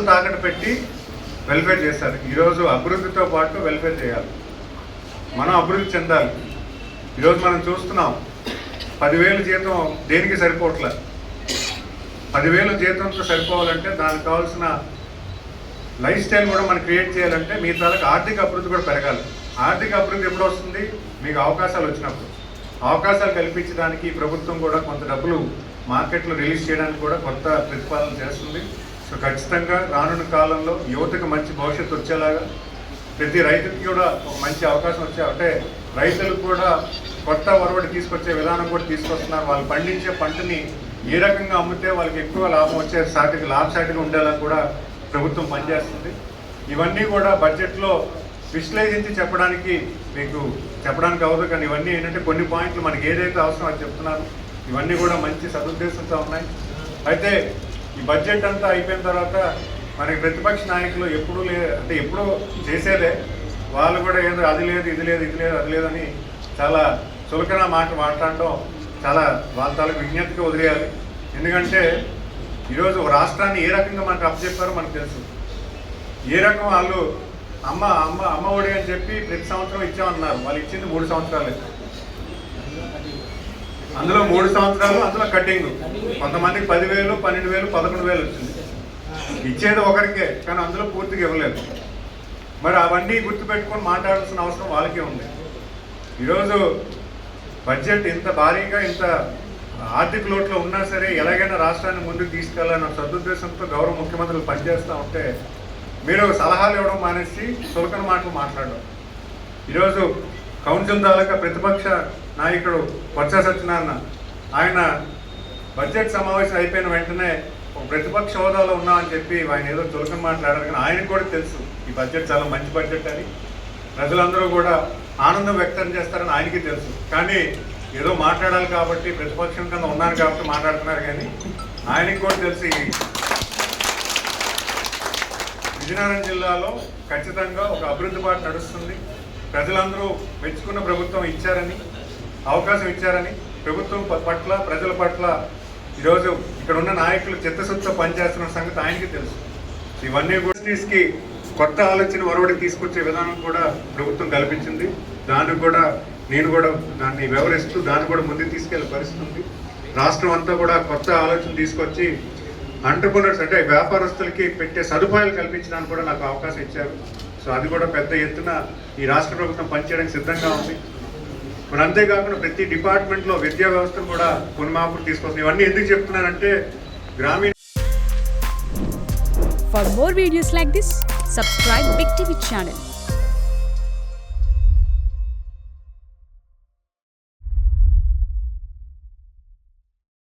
ఆస్తులు తాకట్టు పెట్టి వెల్ఫేర్ చేస్తారు. ఈరోజు అభివృద్ధితో పాటు వెల్ఫేర్ చేయాలి, మనం అభివృద్ధి చెందాలి. ఈరోజు మనం చూస్తున్నాం 10,000 జీతం దేనికి సరిపోవట్లే. 10,000 జీతంతో సరిపోవాలంటే దానికి కావాల్సిన లైఫ్ స్టైల్ కూడా మనం క్రియేట్ చేయాలంటే మీ తాలూకు ఆర్థిక అభివృద్ధి కూడా పెరగాలి. ఆర్థిక అభివృద్ధి ఎప్పుడు వస్తుంది? మీకు అవకాశాలు వచ్చినప్పుడు. అవకాశాలు కల్పించడానికి ప్రభుత్వం కూడా కొంత డబ్బులు మార్కెట్లో రిలీజ్ చేయడానికి కూడా కొత్త ప్రతిపాదన చేస్తుంది. సో ఖచ్చితంగా రానున్న కాలంలో యువతకు మంచి భవిష్యత్తు వచ్చేలాగా, ప్రతి రైతుకి కూడా ఒక మంచి అవకాశం వచ్చే, అంటే రైతులకు కూడా కొత్త ఒరవడి తీసుకొచ్చే విధానం కూడా తీసుకొస్తున్నారు. వాళ్ళు పండించే పంటని ఏ రకంగా అమ్మితే వాళ్ళకి ఎక్కువ లాభం వచ్చే లాభసాటిగా ఉండేలా కూడా ప్రభుత్వం పనిచేస్తుంది. ఇవన్నీ కూడా బడ్జెట్లో విశ్లేషించి చెప్పడానికి అవ్వదు, కానీ ఇవన్నీ ఏంటంటే కొన్ని పాయింట్లు మనకి ఏదైతే అవసరం అది చెప్తున్నారు. ఇవన్నీ కూడా మంచి సదుద్దేశంతో ఉన్నాయి. అయితే ఈ బడ్జెట్ అంతా అయిపోయిన తర్వాత మనకి ప్రతిపక్ష నాయకులు ఎప్పుడూ చేసేదే, వాళ్ళు కూడా ఏదో అది లేదు ఇది లేదు ఇది లేదు అది లేదని చాలా చులకన మాట్లాడటం చాలా వాళ్ళ తాలూకు విజ్ఞప్తికి వదిలేయాలి. ఎందుకంటే ఈరోజు రాష్ట్రాన్ని ఏ రకంగా మనకు అప్పచెప్పారో మనకు తెలుసు. ఏ రకం వాళ్ళు అమ్మ ఒడి అని చెప్పి ప్రతి సంవత్సరం ఇచ్చామన్నారు. వాళ్ళు ఇచ్చింది 3 సంవత్సరాలే. అందులో 3 సంవత్సరాలు అందులో కటింగ్. కొంతమందికి 10,000, 12,000, 11,000 వచ్చింది. ఇచ్చేది ఒకరికే, కానీ అందులో పూర్తిగా ఇవ్వలేదు. మరి అవన్నీ గుర్తుపెట్టుకొని మాట్లాడాల్సిన అవసరం వాళ్ళకే ఉంది. ఈరోజు బడ్జెట్ ఇంత భారీగా ఇంత ఆర్థిక లోట్లో ఉన్నా సరే ఎలాగైనా రాష్ట్రాన్ని ముందుకు తీసుకెళ్లాలన్న సదుద్దేశంతో గౌరవ ముఖ్యమంత్రులు పనిచేస్తూ ఉంటే మీరు సలహాలు ఇవ్వడం మానేసి చులకన మాటలు మాట్లాడడం. ఈరోజు కౌన్సిల్ తాలూకా ప్రతిపక్ష నాయకుడు బొత్స సత్యనారాయణ, ఆయన బడ్జెట్ సమావేశం అయిపోయిన వెంటనే ఒక ప్రతిపక్ష హోదాలో ఉన్నామని చెప్పి ఆయన ఏదో చులకన మాట్లాడారు. కానీ ఆయనకు కూడా తెలుసు ఈ బడ్జెట్ చాలా మంచి బడ్జెట్ అని, ప్రజలందరూ కూడా ఆనందం వ్యక్తం చేస్తారని ఆయనకి తెలుసు. కానీ ఏదో మాట్లాడాలి కాబట్టి ప్రతిపక్షం కింద ఉన్నాను కాబట్టి మాట్లాడుతున్నారు. కానీ ఆయనకి కూడా తెలిసి విజయనగరం జిల్లాలో ఖచ్చితంగా ఒక అభివృద్ధి బాట నడుస్తుంది. ప్రజలందరూ మెచ్చుకున్న ప్రభుత్వం ఇచ్చారని, అవకాశం ఇచ్చారని, ప్రభుత్వం పట్ల ప్రజల పట్ల ఈరోజు ఇక్కడ ఉన్న నాయకులు చిత్తశుద్ధితో పనిచేస్తున్న సంగతి ఆయనకి తెలుసు. ఇవన్నీ యూనివర్సిటీస్కి కొత్త ఆలోచన ఒరవడికి తీసుకొచ్చే విధానం కూడా ప్రభుత్వం కల్పించింది. దాన్ని కూడా నేను కూడా దాన్ని వివరిస్తూ దాన్ని కూడా ముందుకు తీసుకెళ్లే పరిస్థితి ఉంది. రాష్ట్రం అంతా కూడా కొత్త ఆలోచన తీసుకొచ్చి ఎంటర్‌ప్రెన్యూర్స్ అంటే వ్యాపారస్తులకి పెట్టే సదుపాయాలు కల్పించడానికి కూడా నాకు అవకాశం ఇచ్చారు. సో అది కూడా పెద్ద ఎత్తున ఈ రాష్ట్ర ప్రభుత్వం పనిచేయడానికి సిద్ధంగా ఉంది. మరి అంతేకాకుండా ప్రతి డిపార్ట్మెంట్లో విద్యా వ్యవస్థను కూడా కొన్ని మార్పులు తీసుకొస్తుంది. ఇవన్నీ ఎందుకు చెప్తున్నానంటే గ్రామీణ. For more videos like this, subscribe Big TV channel.